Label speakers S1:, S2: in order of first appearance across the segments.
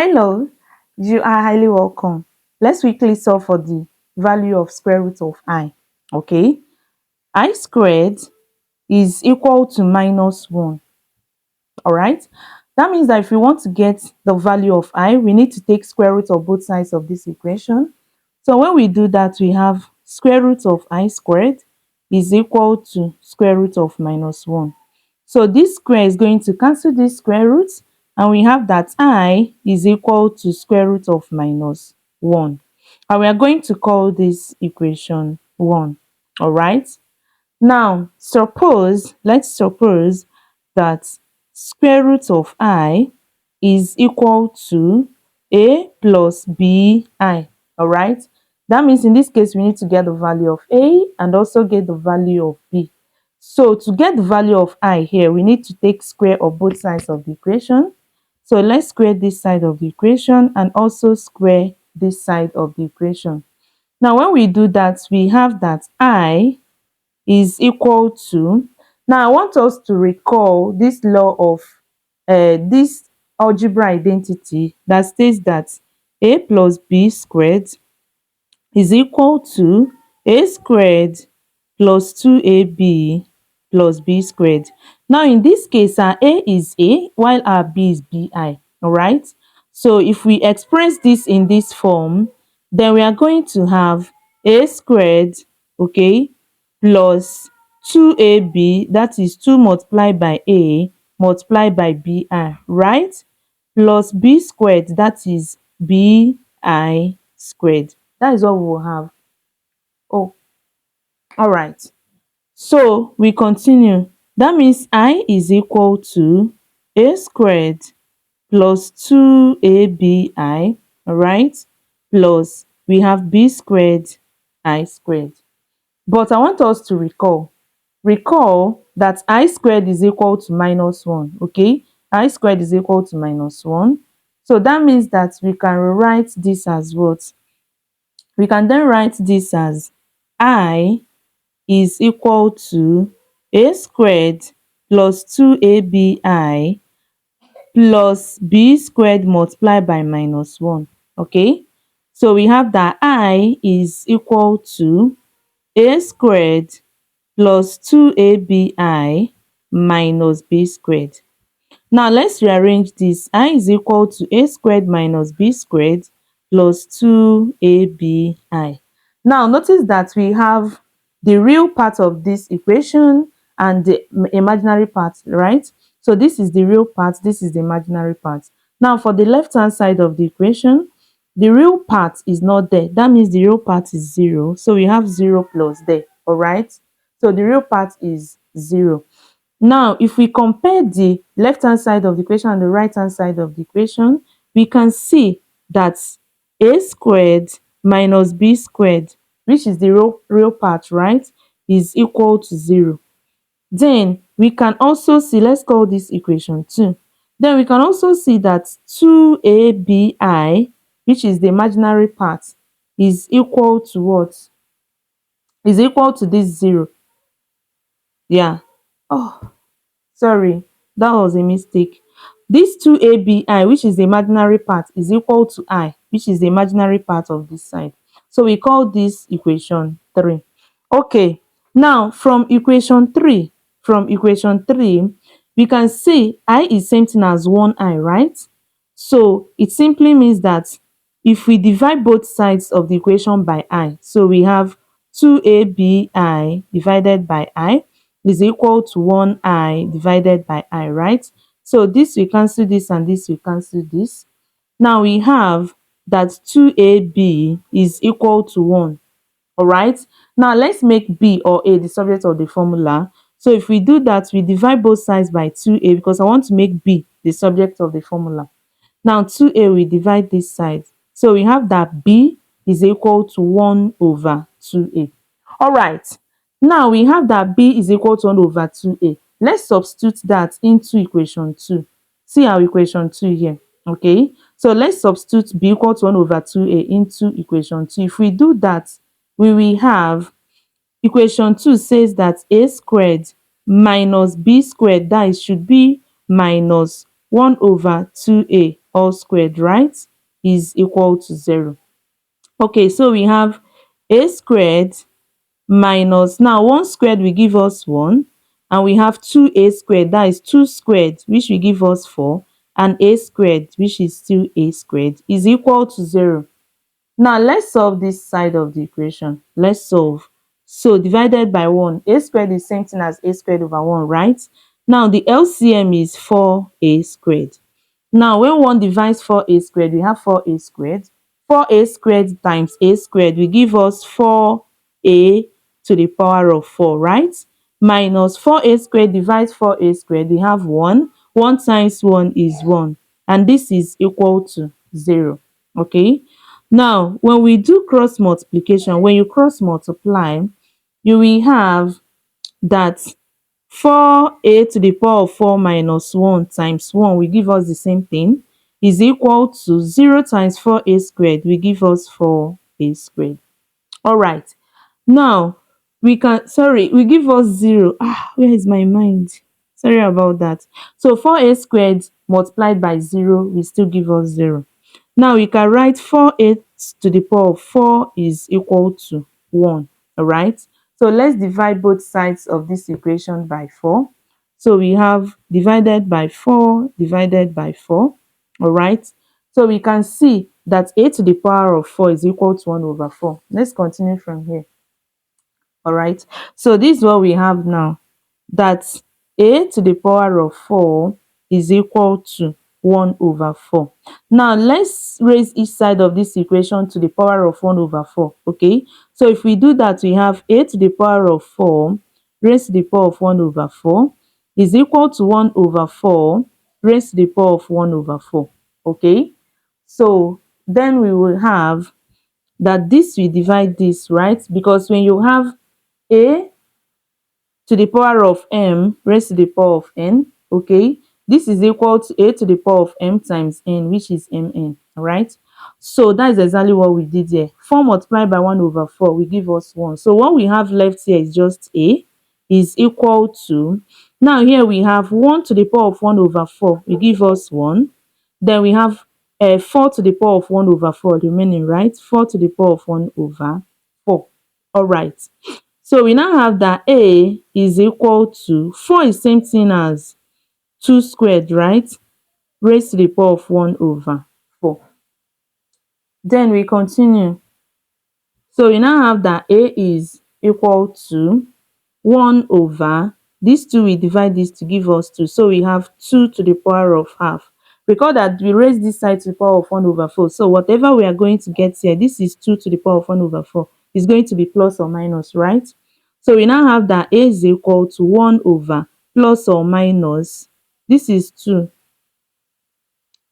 S1: Hello, you are highly welcome. Let's quickly solve for the value of square root of I. Okay, I squared is equal to minus 1. All right, that means that if we want to get the value of I, we need to take square root of both sides of this equation. So when we do that, we have square root of I squared is equal to square root of minus 1. So this square is going to cancel this square root, and we have that I is equal to square root of minus 1. And we are going to call this equation 1. All right. Now, let's suppose that square root of I is equal to A plus BI. All right. That means in this case, we need to get the value of A and also get the value of B. So to get the value of I here, we need to take square of both sides of the equation. So let's square this side of the equation and also square this side of the equation. Now, when we do that, we have that I is equal to, now I want us to recall this law of this algebra identity that states that A plus B squared is equal to A squared plus 2AB plus B squared. Now in this case, our A is A while our B is BI. All right. So if we express this in this form, then we are going to have A squared, okay, plus 2AB, that is 2 multiplied by A multiplied by BI, right? Plus B squared, that is BI squared. That is what we will have. Oh, all right. So we continue. That means I is equal to A squared plus 2ABI, all right, plus we have B squared, I squared. But I want us to recall that I squared is equal to minus 1, okay? I squared is equal to minus 1. So that means that we can rewrite this as what? We can then write this as I is equal to A squared plus 2ABI plus B squared multiplied by minus 1, okay? So we have that I is equal to A squared plus 2ABI minus B squared. Now let's rearrange this. I is equal to A squared minus B squared plus 2ABI. Now notice that we have the real part of this equation and the imaginary part, right? So this is the real part, this is the imaginary part. Now for the left hand side of the equation, the real part is not there. That means the real part is 0. So we have 0 plus there, all right? So the real part is 0. Now, if we compare the left-hand side of the equation and the right-hand side of the equation, we can see that A squared minus B squared, which is the real part, right, is equal to 0. Then we can also see, let's call this equation 2. Then we can also see that 2ABI, which is the imaginary part, is equal to what? Is equal to this 0. Yeah. Oh, sorry, that was a mistake. This 2ABI, which is the imaginary part, is equal to I, which is the imaginary part of this side. So we call this equation 3. Okay, now from equation 3, we can see I is same thing as 1I, right? So it simply means that if we divide both sides of the equation by I, so we have 2ABI divided by I is equal to 1I divided by I, right? So this will cancel this and this will cancel this. Now we have that 2AB is equal to 1. All right. Now let's make B or A the subject of the formula. So if we do that, we divide both sides by 2A because I want to make B the subject of the formula. Now 2A, we divide this side. So we have that B is equal to 1 over 2A. All right. Now we have that B is equal to 1 over 2A. Let's substitute that into equation 2. See our equation 2 here. Okay. So let's substitute B equal to 1 over 2A into equation 2. If we do that, we will have equation 2 says that A squared minus B squared, that is, should be minus 1 over 2A all squared, right, is equal to 0. Okay, so we have a squared minus, now 1 squared will give us 1, and we have 2a squared, that is 2 squared, which will give us 4, and a squared, which is still a squared, is equal to 0. Now let's solve this side of the equation. Let's solve. So divided by 1, a squared is same thing as a squared over 1, right? Now the LCM is 4a squared. Now when one divides 4a squared, we have 4a squared. 4a squared times a squared will give us 4a to the power of 4, right? Minus 4a squared divides 4a squared, we have 1. 1 times 1 is 1, and this is equal to 0. Okay? Now, when we do cross multiplication, when you cross multiply, you will have that 4a to the power of 4 minus 1 times 1 will give us the same thing, is equal to 0 times 4a squared will give us 4a squared. All right. Now, we can, sorry, we give us 0. Where is my mind? Sorry about that. So 4a squared multiplied by 0 will still give us 0. Now we can write 4a to the power of 4 is equal to 1. All right. So let's divide both sides of this equation by 4. So we have divided by 4 divided by 4. All right. So we can see that a to the power of 4 is equal to 1 over 4. Let's continue from here. All right. So this is what we have now, that a to the power of 4 is equal to 1 over 4. Now let's raise each side of this equation to the power of 1 over 4. Okay, so if we do that, we have a to the power of 4 raised to the power of 1 over 4 is equal to 1 over 4 raised to the power of 1 over 4. Okay, so then we will have that this will divide this, right? Because when you have a to the power of m raised to the power of n, okay, this is equal to a to the power of m times n, which is mn. All right, so that is exactly what we did here. 4 multiplied by 1 over 4 will give us 1. So what we have left here is just a is equal to, now here we have 1 to the power of 1 over 4 will give us 1. Then we have 4 to the power of 1 over 4 remaining, right? 4 to the power of 1 over 4. All right, so we now have that a is equal to 4 is same thing as 2 squared, right? Raised to the power of 1 over 4. Then we continue. So we now have that a is equal to 1 over, these two we divide this to give us 2. So we have 2 to the power of half. Recall that we raise this side to the power of 1 over 4. So whatever we are going to get here, this is 2 to the power of 1 over 4. Is going to be plus or minus, right? So we now have that a is equal to 1 over plus or minus, this is 2,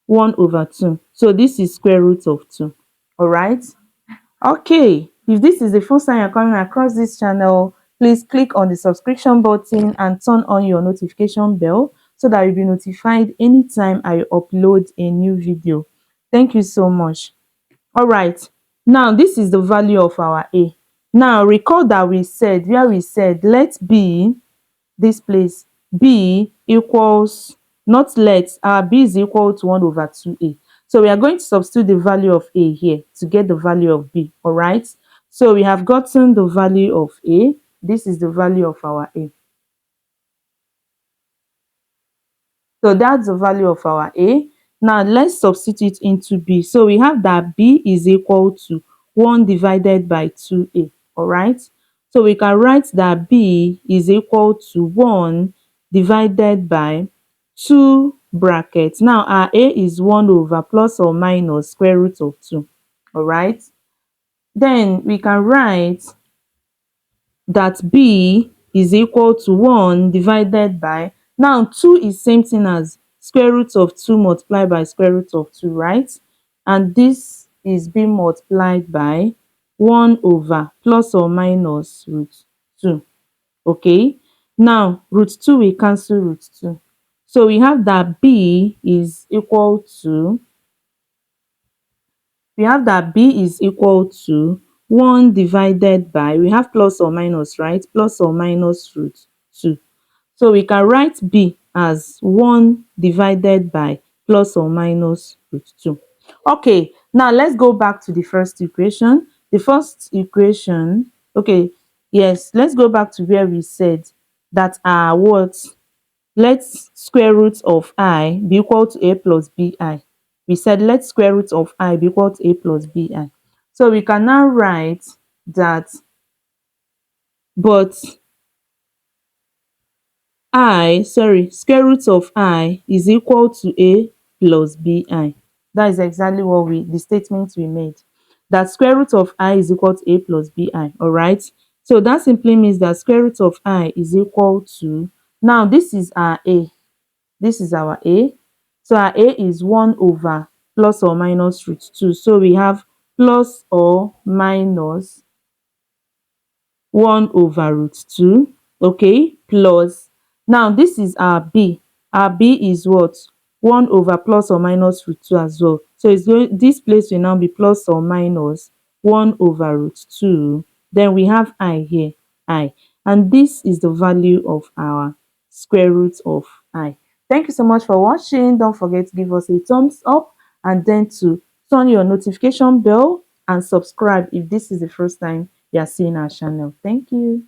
S1: 1 over 2. So this is square root of 2. All right. Okay, if this is the first time you're coming across this channel, please click on the subscription button and turn on your notification bell so that you'll be notified anytime I upload a new video. Thank you so much. All right, now this is the value of our a. Now recall that we said, where we said let b, this place, b equals, not let, our b is equal to 1 over 2a. So we are going to substitute the value of a here to get the value of b. All right, so we have gotten the value of a. This is the value of our a. So that's the value of our a. Now let's substitute into b. So we have that b is equal to 1 divided by 2a. All right, so we can write that b is equal to 1 divided by 2 brackets. Now our a is 1 over plus or minus square root of 2. All right, then we can write that b is equal to 1 divided by, now 2 is same thing as square root of 2 multiplied by square root of 2, right? And this is being multiplied by 1 over plus or minus root 2. Okay, now root 2 will cancel root 2. So we have that b is equal to, we have that b is equal to 1 divided by, we have plus or minus, right? Plus or minus root 2. So we can write b as 1 divided by plus or minus root 2. Okay, now let's go back to the first equation. The first equation, okay, yes, let's go back to where we said that what, let square root of I be equal to a plus bi. We said let square root of I be equal to a plus bi. So we can now write that, but square root of I is equal to a plus bi. That is exactly what the statement we made, that square root of I is equal to a plus bi. All right, so that simply means that square root of I is equal to, now this is our a, this is our a, so our a is 1 over plus or minus root 2. So we have plus or minus 1 over root 2, okay, plus, now this is our b. Our b is what, 1 over plus or minus root 2 as well. So it's going, this place will now be plus or minus 1 over root 2. Then we have I here, I, and this is the value of our square root of I. Thank you so much for watching. Don't forget to give us a thumbs up and then to turn your notification bell and subscribe if this is the first time you are seeing our channel. Thank you.